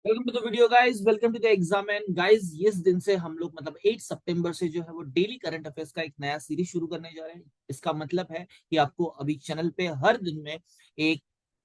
Welcome to the video guys, welcome to the exam. And guys, इस दिन से हम लोग मतलब 8 सितंबर से जो है वो डेली करंट अफेयर्स का एक नया सीरीज शुरू करने जा रहे हैं। इसका मतलब है कि आपको अभी चैनल पे हर दिन में एक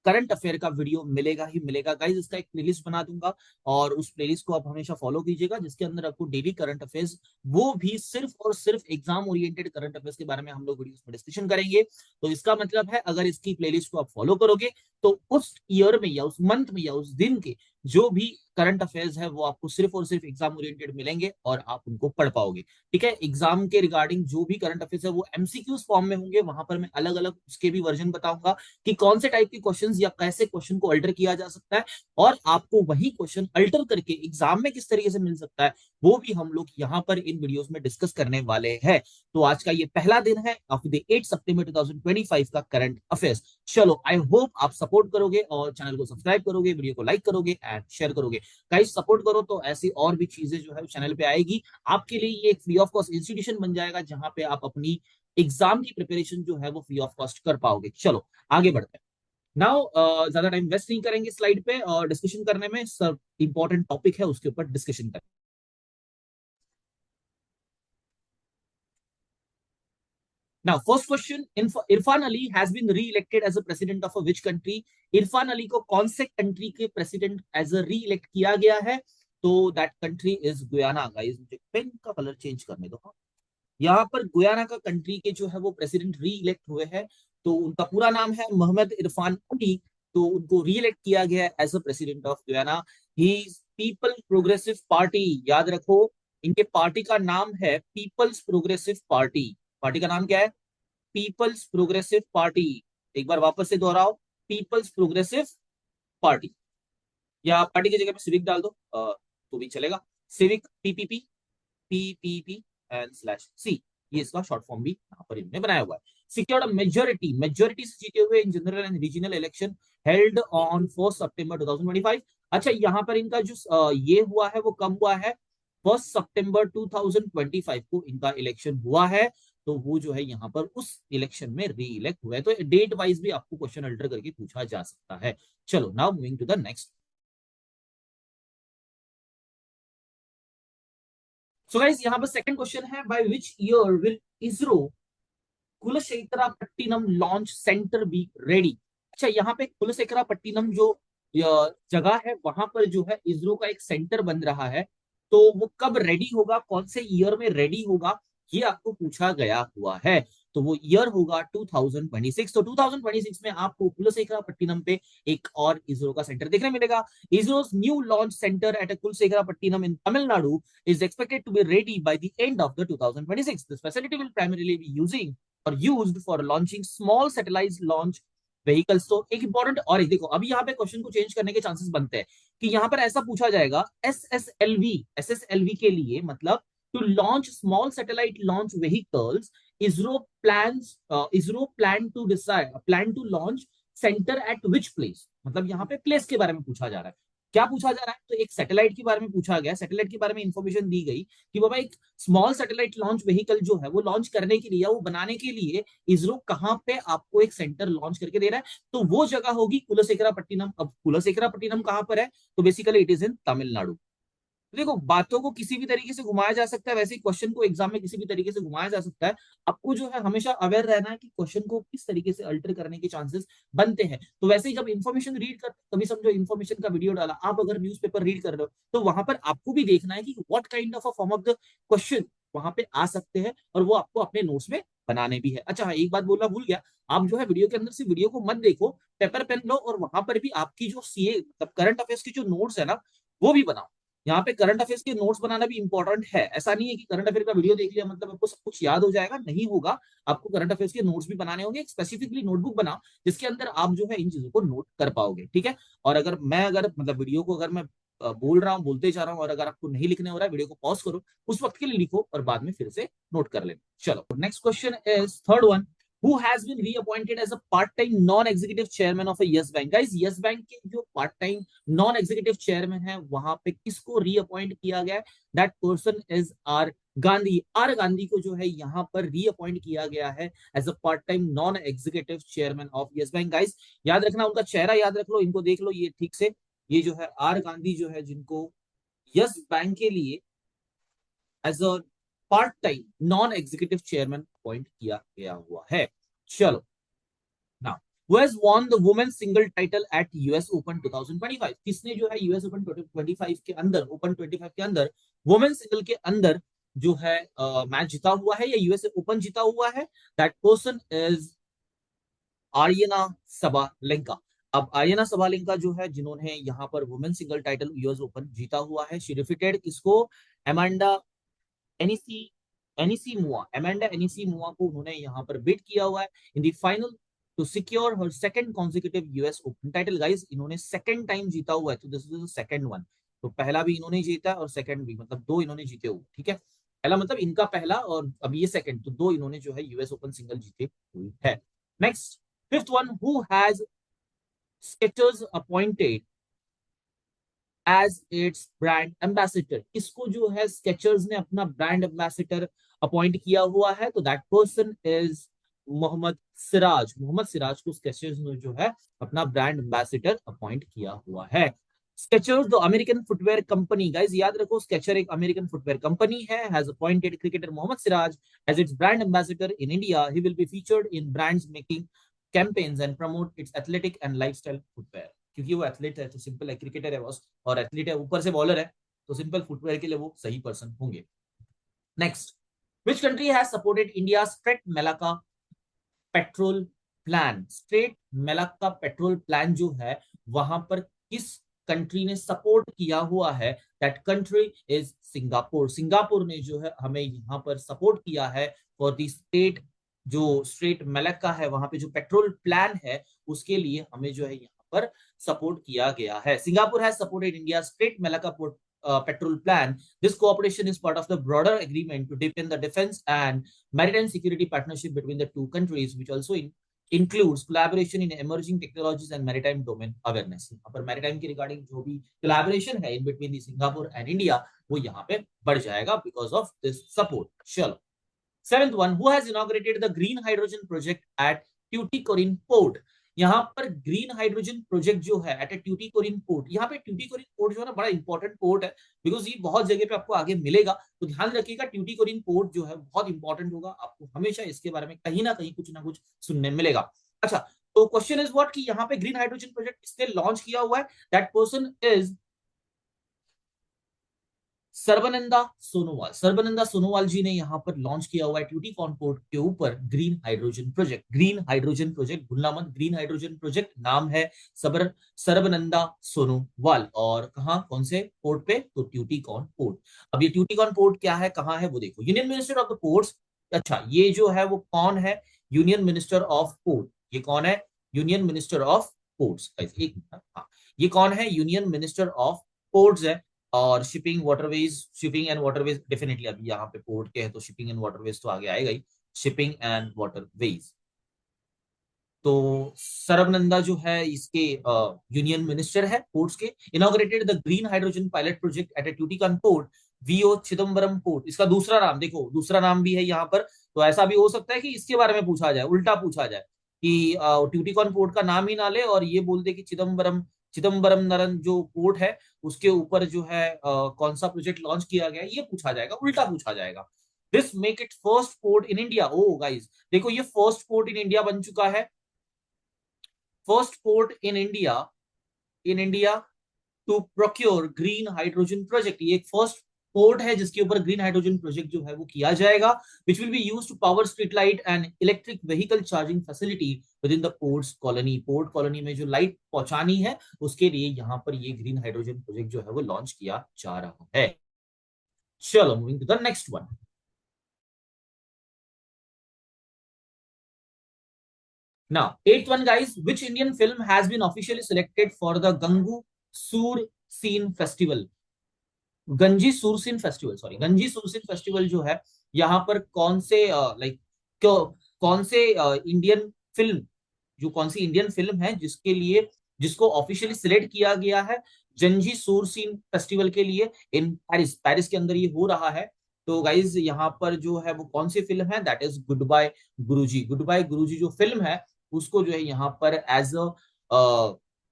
करंट अफेयर का वीडियो मिलेगा ही मिलेगा। गाइस, इसका एक प्लेलिस्ट बना दूंगा और उस प्लेलिस्ट को आप हमेशा फॉलो कीजिएगा, जिसके अंदर आपको डेली करंट अफेयर्स, वो भी सिर्फ और सिर्फ एग्जाम ओरिएंटेड करंट अफेयर्स के बारे में हम लोग वीडियोस में डिस्कशन करेंगे। तो इसका मतलब है, अगर इसकी प्लेलिस्ट को आप फॉलो करोगे तो उस ईयर में या उस मंथ में या उस दिन के जो भी करंट अफेयर्स है वो आपको सिर्फ और सिर्फ एग्जाम ओरिएंटेड मिलेंगे और आप उनको पढ़ पाओगे। ठीक है, एग्जाम के रिगार्डिंग जो भी करंट अफेयर्स है वो एमसीक्यूज फॉर्म में होंगे। वहां पर मैं अलग अलग उसके भी वर्जन बताऊंगा कि कौन से टाइप के क्वेश्चंस या कैसे क्वेश्चन को अल्टर किया जा सकता है, और आपको वही क्वेश्चन अल्टर करके एग्जाम में किस तरीके से मिल सकता है वो भी हम लोग यहाँ पर इन वीडियोस में डिस्कस करने वाले हैं। तो आज का ये पहला दिन है ऑफ द 8 सितंबर 2025 का करंट अफेयर्स। चलो, आई होप आप सपोर्ट करोगे और चैनल को सब्सक्राइब करोगे, वीडियो को लाइक करोगे एंड शेयर करोगे। गाइस, सपोर्ट करो तो ऐसी और भी चीजें जो है चैनल पे आएगी आपके लिए। ये एक फ्री ऑफ कॉस्ट इंस्टीट्यूशन बन जाएगा जहां पे आप अपनी एग्जाम की प्रिपरेशन जो है वो फ्री ऑफ कॉस्ट कर पाओगे। चलो आगे बढ़ते हैं। नाउ ज्यादा टाइम वेस्ट नहीं करेंगे स्लाइड पे और डिस्कशन करने में। सब इंपॉर्टेंट टॉपिक है उसके ऊपर डिस्कशन करें। Now, first question: Irfan Ali has been re-elected as a president of a which country? Irfan Ali को कौन से कंट्री के प्रेसिडेंट एज अ री इलेक्ट किया गया है? तो that country is Guyana. Guys, मुझे पेन का कलर चेंज करने दो। यहाँ पर गुयाना का कंट्री के जो है वो प्रेसिडेंट री इलेक्ट हुए हैं। तो उनका पूरा नाम है मोहम्मद इरफान अली। तो उनको री इलेक्ट किया गया है as a president of Guyana. He People Progressive Party, याद रखो, इनके पार्टी का नाम है पीपल्स प्रोग्रेसिव पार्टी। पार्टी का नाम क्या है? People's Progressive Party. एक बार वापस से दोहराओ, पीपल्स प्रोग्रेसिव पार्टी। या पार्टी की जगह पे सिविक डाल दो तो भी चलेगा। Civic, PPP, PPP and slash C, ये इसका शॉर्ट फॉर्म भी यहाँ पर इन्होंने बनाया हुआ है। सिक्योर्ड मेजोरिटी, मेजोरिटी से जीते हुए in general and regional election held on 4 सितंबर 2025। अच्छा, यहाँ पर इनका जो ये हुआ है वो कब हुआ है? 1 सितंबर 2025 को इनका इलेक्शन हुआ है। तो वो जो है यहाँ पर उस इलेक्शन में री इलेक्ट हुआ है। तो डेट वाइज भी आपको क्वेश्चन अल्टर करके पूछा जा सकता है। चलो, now moving to the next. So guys, यहाँ पर सेकंड क्वेश्चन है, by which year will ISRO Kulasekarapattinam launch centre be ready? अच्छा, यहाँ पे कुलशेखरापट्टिनम जो जगह है वहां पर जो है इसरो का एक सेंटर बन रहा है। तो वो कब रेडी होगा, कौन से ईयर में रेडी होगा, ये आपको पूछा गया हुआ है। तो वो ईयर होगा 2026। तो 2026 में आपको कुलशेखरापट्टिनम पे एक और इसरो का सेंटर देखने मिलेगा। ISRO's new launch centre at Kulasekarapattinam in Tamil Nadu is expected to be ready by the end of the 2026. This facility will primarily be used for launching small satellite launch vehicles. तो एक इंपॉर्टेंट और एक देखो, अभी यहाँ पे क्वेश्चन को चेंज करने के चांसेस बनते हैं कि यहाँ पर ऐसा पूछा जाएगा, एसएसएलवी के लिए मतलब to launch small satellite launch vehicles, ISRO plan to launch centre at which place. मतलब यहाँ पे प्लेस के बारे में पूछा जा रहा है। क्या पूछा जा रहा है? तो एक सैटेलाइट के बारे में पूछा गया, सैटेलाइट के बारे में इंफॉर्मेशन दी गई कि बाबा एक स्मॉल सैटेलाइट लॉन्च व्हीकल जो है वो लॉन्च करने के लिए या वो बनाने के लिए इसरो कहाँ पे आपको एक सेंटर लॉन्च करके दे रहा है। तो वो जगह होगी कुलशेखरापट्टिनम। अब कुलशेखरापट्टिनम कहाँ पर है? तो basically it is in Tamil Nadu. तो देखो, बातों को किसी भी तरीके से घुमाया जा सकता है, वैसे ही क्वेश्चन को एग्जाम में किसी भी तरीके से घुमाया जा सकता है। आपको जो है हमेशा अवेयर रहना है कि क्वेश्चन को किस तरीके से अल्टर करने के चांसेस बनते हैं। तो वैसे ही जब इन्फॉर्मेशन रीड कर, कभी समझो इन्फॉर्मेशन का वीडियो डाला, आप अगर न्यूज़पेपर रीड कर रहे हो तो वहां पर आपको भी देखना है कि what kind of a form of the question वहां पे आ सकते हैं, और वो आपको अपने नोट्स में बनाने भी है। अच्छा हाँ, एक बात बोलना भूल गया, आप जो है वीडियो के अंदर से वीडियो को मत देखो, पेपर पेन लो और वहां पर भी आपकी जो सीए मतलब करंट अफेयर्स की जो नोट्स है ना, वो भी बनाओ। यहाँ पे करंट अफेयर्स के नोट्स बनाना भी इंपॉर्टेंट है। ऐसा नहीं है कि करंट अफेयर का वीडियो देख लिया मतलब आपको सब कुछ याद हो जाएगा, नहीं होगा। आपको करंट अफेयर्स के नोट्स भी बनाने होंगे। एक स्पेसिफिकली नोटबुक बनाओ जिसके अंदर आप जो है इन चीजों को नोट कर पाओगे। ठीक है, और अगर मतलब वीडियो को अगर मैं बोल रहा हूँ, बोलते जा रहा हूँ, और अगर आपको नहीं लिखने हो रहा है, वीडियो को पॉज करो, उस वक्त के लिए लिखो और बाद में फिर से नोट कर लेना। चलो, next question is third one. Who has been reappointed as a part-time non-executive chairman of a Yes Bank? Guys, Yes Bank के जो part-time नॉन एग्जीक्यूटिव चेयरमैन है वहां पे किसको रीअपॉइंट किया गया है? That person is R Gandhi. R Gandhi को जो है यहाँ पर रीअपॉइंट किया गया है as a part time non executive chairman of Yes Bank. Guys, याद रखना, उनका चेहरा याद रख लो, इनको देख लो ये ठीक से। ये जो है आर गांधी जो है, जिनको यस बैंक के लिए as a part time non executive chairman appoint किया गया हुआ है। चलो, now who has won the women's single title at US Open 2025? किसने जो है US Open 2025 के अंदर, ओपन 25 के अंदर वुमेन सिंगल के अंदर जो है मैच जीता हुआ है या यूएस ओपन जीता हुआ है? That person is Aryana Sabalenka. अब आर्यना सबालेंका जो है, जिन्होंने यहाँ पर women single title US open जीता हुआ है, शी डिफीटेड किसको? एमांडा एनिसी एनिसी मुआ, एमेंडा एनिसी मुआ को उन्होंने यहाँ पर बीट किया हुआ है in the final to secure her second consecutive US Open title. Guys, इन्होंने सेकंड टाइम जीता हुआ है, तो this is the second one. तो पहला भी इन्होंने जीता और सेकंड भी, मतलब दो इन्होंने जीते हुए, ठीक है। पहला मतलब इनका पहला और अब ये सेकंड, तो दो इन्होंने जो है यूएस ओपन सिंगल जीते हुई है। Next, fifth one, who has Skechers appointed as its brand ambassador. इसको जो है स्केचर्स ने अपना ब्रांड एम्बेसडर अपॉइंट किया हुआ है, तो that person is Mohammed Siraj. Mohammed Siraj को स्केचर्स ने जो है अपना ब्रांड एम्बेसडर अपॉइंट किया हुआ है। Skechers the American footwear company, guys याद रखो, स्केचर एक अमेरिकन फुटवेयर कंपनी है, has appointed cricketer Mohammed Siraj as its brand ambassador in India. He will be featured in brands making campaigns and promote its athletic and lifestyle footwear। क्योंकि वो athlete है तो simple है, cricketer है boss, और athlete है ऊपर से बॉलर है, तो सिंपल फुटवेयर के लिए वो सही पर्सन होंगे। Next, which country has supported India straight Melaka petrol plan? Straight Melaka petrol plan जो है, वहां पर किस कंट्री ने सपोर्ट किया हुआ है? That country is Singapore. Singapore ने जो है हमें यहाँ पर सपोर्ट किया है फॉर द स्टेट, जो स्ट्रेट मेलाका है वहां पे जो पेट्रोल प्लान है, उसके लिए हमें जो है यहाँ पर सपोर्ट किया गया है। Singapore has supported India straight Melaka petrol plan. This cooperation is part of the broader agreement to deepen the defense and maritime security partnership between the two countries, which also includes collaboration in emerging technologies and maritime domain awareness। यहाँ पर maritime के regarding जो भी collaboration है in between the Singapore and India, वो यहाँ पे बढ़ जाएगा because of this support। चलो, seventh one, who has inaugurated the green hydrogen project at Tuticorin port? यहाँ पर ग्रीन हाइड्रोजन प्रोजेक्ट जो है एट ए ट्यूटिकोरिन पोर्ट। यहाँ पे ट्यूटिकोरिन पोर्ट जो है ना, बड़ा इंपॉर्टेंट पोर्ट है, बिकॉज ये बहुत जगह पे आपको आगे मिलेगा, तो ध्यान रखिएगा। ट्यूटिकोरिन पोर्ट जो है बहुत इंपॉर्टेंट होगा, आपको हमेशा इसके बारे में कहीं ना कुछ सुनने मिलेगा। अच्छा, तो क्वेश्चन इज व्हाट, कि यहाँ पे ग्रीन हाइड्रोजन प्रोजेक्ट किसने लॉन्च किया हुआ है? That person is Sarbananda Sonowal. Sarbananda Sonowal ji ने यहाँ पर लॉन्च किया हुआ है ट्यूटिकॉन पोर्ट के ऊपर green hydrogen project. Green hydrogen project भूलना मत, ग्रीन हाइड्रोजन प्रोजेक्ट नाम है सर्बानंदा सोनोवाल। और कहा, कौन से पोर्ट पे? तो ट्यूटिकॉन पोर्ट। अब ये ट्यूटिकॉन पोर्ट क्या है, कहाँ है, वो देखो, union minister of the ports. अच्छा, ये जो है वो कौन है? Union minister of port. ये कौन है? Union minister of ports. एक मिनट, हाँ, ये कौन है? यूनियन मिनिस्टर ऑफ पोर्ट्स है। और shipping waterways, shipping and waterways definitely, अभी यहाँ पे पोर्ट के हैं तो शिपिंग एंड वाटरवेज तो आगे आएगा ही, शिपिंग एंड वाटरवेज। तो सरबनंदा जो है इसके यूनियन मिनिस्टर है पोर्ट्स के। Inaugurated the green hydrogen pilot project at a Tuticorin port VO Chidambaram port. इसका दूसरा नाम देखो, दूसरा नाम भी है यहाँ पर, तो ऐसा भी हो सकता है कि इसके बारे में पूछा जाए, उल्टा पूछा जाए कि ट्यूटिकॉन पोर्ट का नाम ही ना ले और ये बोल दे कि चिदम्बरम चिदम्बरम नरन जो पोर्ट है उसके ऊपर जो है कौन सा प्रोजेक्ट लॉन्च किया गया, ये पूछा जाएगा, उल्टा पूछा जाएगा। This make it first port in India. Oh guys देखो, ये फर्स्ट पोर्ट इन इंडिया बन चुका है, first port in India to procure green hydrogen project. ये एक फर्स्ट पोर्ट है जिसके ऊपर ग्रीन हाइड्रोजन प्रोजेक्ट जो है वो किया जाएगा, which will be used to power street light and electric vehicle charging facility within the ports colony. Port colony में जो लाइट पहुंचानी है उसके लिए यहाँ पर ये ग्रीन हाइड्रोजन प्रोजेक्ट जो है वो लॉन्च किया जा रहा है। चलो, moving to the next one. Now, eighth one, guys. Which Indian film has been officially selected for the Gangu Sur Scene Festival? गंजी सुरसीन फेस्टिवल, सॉरी, गंजी सुरसीन फेस्टिवल जो है, यहाँ पर कौन से लाइक कौन से इंडियन फिल्म, जो कौन सी इंडियन फिल्म है जिसके लिए, जिसको ऑफिशियली सिलेक्ट किया गया है जंजी सुरसीन फेस्टिवल के लिए इन पेरिस, पेरिस के अंदर ये हो रहा है। तो गाइज यहाँ पर जो है वो कौन सी फिल्म है? That is goodbye Guruji. Goodbye Guruji जो फिल्म है उसको जो है यहाँ पर एज अ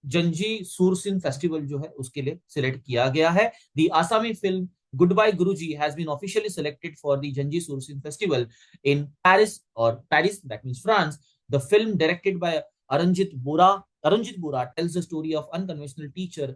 जंजी सुरसिन फेस्टिवल जो है उसके लिए सिलेक्ट किया गया है। The Asami film Goodbye Guruji has been officially selected for the Janji Sursin Festival in Paris, or Paris, that means France. The film, directed by Aranjit Bora, Aranjit Bora, tells the story of unconventional teacher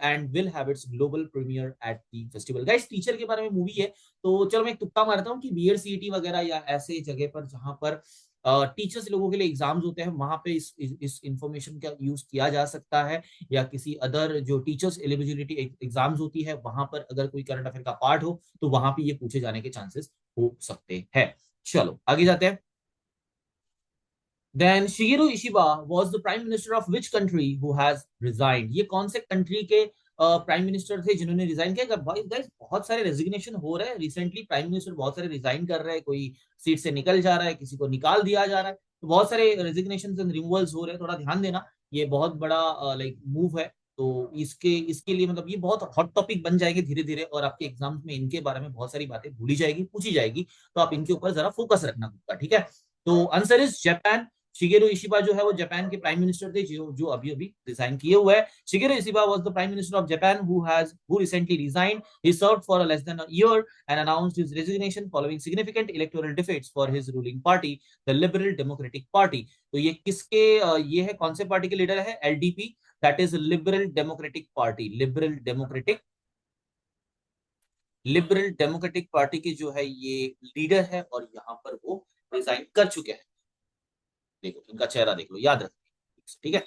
and will have its global premiere at the festival. Guys, teacher के बारे में movie है, तो चलो मैं एक तुक्का मारता हूँ कि बीएड सीईटी वगैरह या ऐसे जगह पर जहां पर टीचर्स लोगों के लिए एग्जाम्स होते हैं, वहां पे इस इंफॉर्मेशन का यूज किया जा सकता है, या किसी अदर जो टीचर्स एलिजिबिलिटी एग्जाम्स होती है वहां पर अगर कोई करंट अफेयर का पार्ट हो तो वहां पे ये पूछे जाने के चांसेस हो सकते हैं। चलो आगे जाते हैं। Then Shigeru Ishiba was the prime minister of which country who has resigned? ये कौन से कंट्री के प्राइम मिनिस्टर थे जिन्होंने रिजाइन किया? भाई गाइस बहुत सारे रेजिग्नेशन हो रहे हैं रिसेंटली, प्राइम मिनिस्टर बहुत सारे रिजाइन कर रहे हैं, कोई सीट से निकल जा रहा है, किसी को निकाल दिया जा रहा है, तो बहुत सारे रेजिग्नेशन एंड रिमूवल्स हो रहे हैं, थोड़ा ध्यान देना, ये बहुत बड़ा लाइक मूव है। तो इसके इसके लिए मतलब ये बहुत हॉट टॉपिक बन जाएंगे धीरे धीरे, और आपके एग्जाम्स में इनके बारे में बहुत सारी बातें भूली जाएगी, पूछी जाएगी, तो आप इनके ऊपर जरा फोकस रखना खुद का, ठीक है। तो answer is Japan. Shigeru Ishiba जो है वो जापान के प्राइम मिनिस्टर थे जो अभी अभी रिजाइन किए हुए हैं। Shigeru Ishiba was the prime minister of Japan who recently resigned. He served for less than a year and announced his resignation following significant electoral defeats for his ruling party, the Liberal Democratic Party. तो ये किसके ये है, कौन से party के leader है? LDP, that is liberal democratic party. Liberal democratic party के जो है ये लीडर है, और यहाँ पर वो रिजाइन कर चुके हैं। देखो इनका चेहरा देख लो, याद रखो, ठीक है।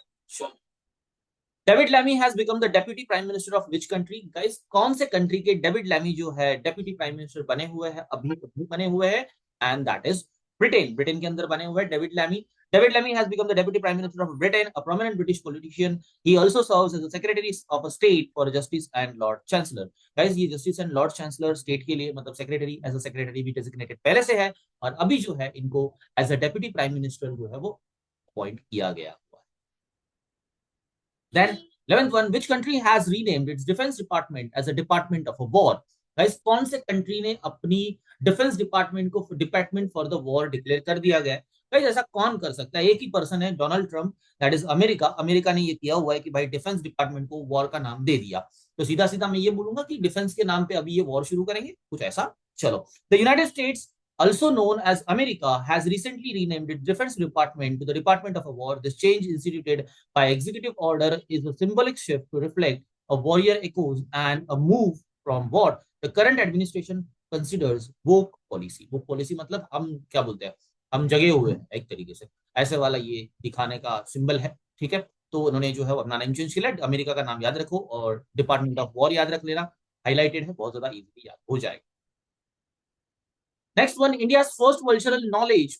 David Lammy has become the deputy prime minister of which country? Guys कौन से कंट्री के डेविड लैमी जो है डेप्यूटी प्राइम मिनिस्टर बने हुए हैं, अभी बने हुए हैं, and that is Britain. Britain के अंदर बने हुए हैं David Lammy. David Lammy has become the Deputy Prime Minister of Britain, a prominent British politician. He also serves as the Secretary of State for Justice and Lord Chancellor. Guys, ये Justice and Lord Chancellor state के लिए मतलब secretary, as a secretary भी designated पहले से है, और अभी जो है इनको as a deputy prime minister जो है वो अपॉइंट किया गया। Then 11th one, which country has renamed its defense department as a department of a war? Guys, कौन से कंट्री ने अपनी डिफेंस डिपार्टमेंट को department for the war declare कर दिया गया है? गाइस ऐसा कौन कर सकता है? एक ही पर्सन है, Donald Trump, that is America. America ने ये किया हुआ है कि भाई डिफेंस डिपार्टमेंट को वॉर का नाम दे दिया, तो सीधा सीधा मैं ये बोलूंगा कि डिफेंस के नाम पे अभी ये वॉर शुरू करेंगे, कुछ ऐसा। चलो, the United states, also known as America, has recently renamed its Defense Department to the Department of War. This change, instituted by executive order, is a symbolic shift to reflect a warrior echoes and a move from what the current administration considers woke policy. Woke policy मतलब हम क्या बोलते हैं, हम जगे हुए हैं एक तरीके से, ऐसे वाला ये दिखाने का सिंबल है, ठीक है। तो उन्होंने जो है अपना नाम चेंज किया, अमेरिका का नाम याद रखो और डिपार्टमेंट ऑफ वॉर याद रख लेना, हाईलाइटेड है, बहुत ज्यादा इजीली याद हो जाएगा। Next one, India's first knowledge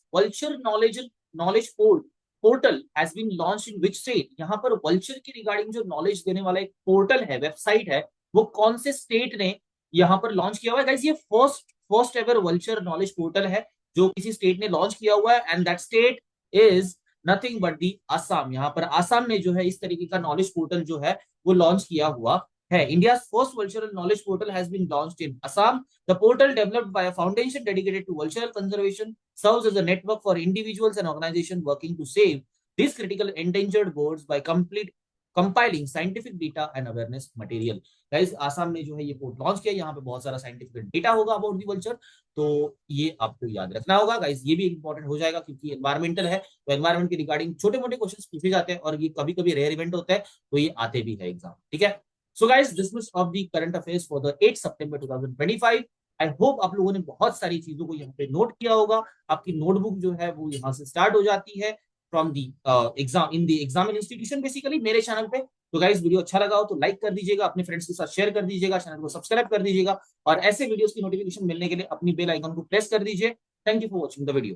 portal has been launched in which state? यहाँ पर vulture के रिगार्डिंग जो नॉलेज देने वाला एक पोर्टल है, वेबसाइट है, वो कौन से स्टेट ने यहाँ पर लॉन्च किया हुआ है? गाइस ये first ever vulture knowledge portal है जो किसी स्टेट ने लॉन्च किया हुआ है, and that state is nothing but the Assam. यहाँ पर असम ने जो है इस तरीके का नॉलेज पोर्टल जो है वो लॉन्च किया हुआ है। India's first vultural knowledge portal has been launched in Assam. The portal, developed by a foundation dedicated to vultural conservation, serves as a network for individuals and organizations working to save these critical endangered birds by compiling scientific data and awareness material. Guys, Assam ने जो है ये port launch किया, यहाँ पे बहुत सारा scientific data होगा अबाउट दी वल्चर, तो ये आपको याद रखना होगा। गाइस ये भी इंपॉर्टेंट हो जाएगा क्योंकि एनवायरमेंटल है, तो एनवायरमेंट के रिगार्डिंग छोटे मोटे क्वेश्चन पूछे जाते हैं, और ये कभी कभी रेयर इवेंट होता है, तो ये आते भी है एग्जाम, ठीक है। So guys, this was of the current affairs for the 8 September 2025. I hope आप लोगों ने बहुत सारी चीजों को यहाँ पे नोट किया होगा। आपकी नोटबुक जो है वो यहाँ से स्टार्ट हो जाती है from the exam in the examine institution basically मेरे चैनल पे। तो गाइस वीडियो अच्छा लगा हो तो लाइक कर दीजिएगा, अपने फ्रेंड्स के साथ शेयर कर दीजिएगा, चैनल को सब्सक्राइब कर दीजिएगा, और ऐसे वीडियोस की नोटिफिकेशन मिलने के लिए अपनी बेल आइकन को प्रेस कर दीजिए। Thank you for watching the video.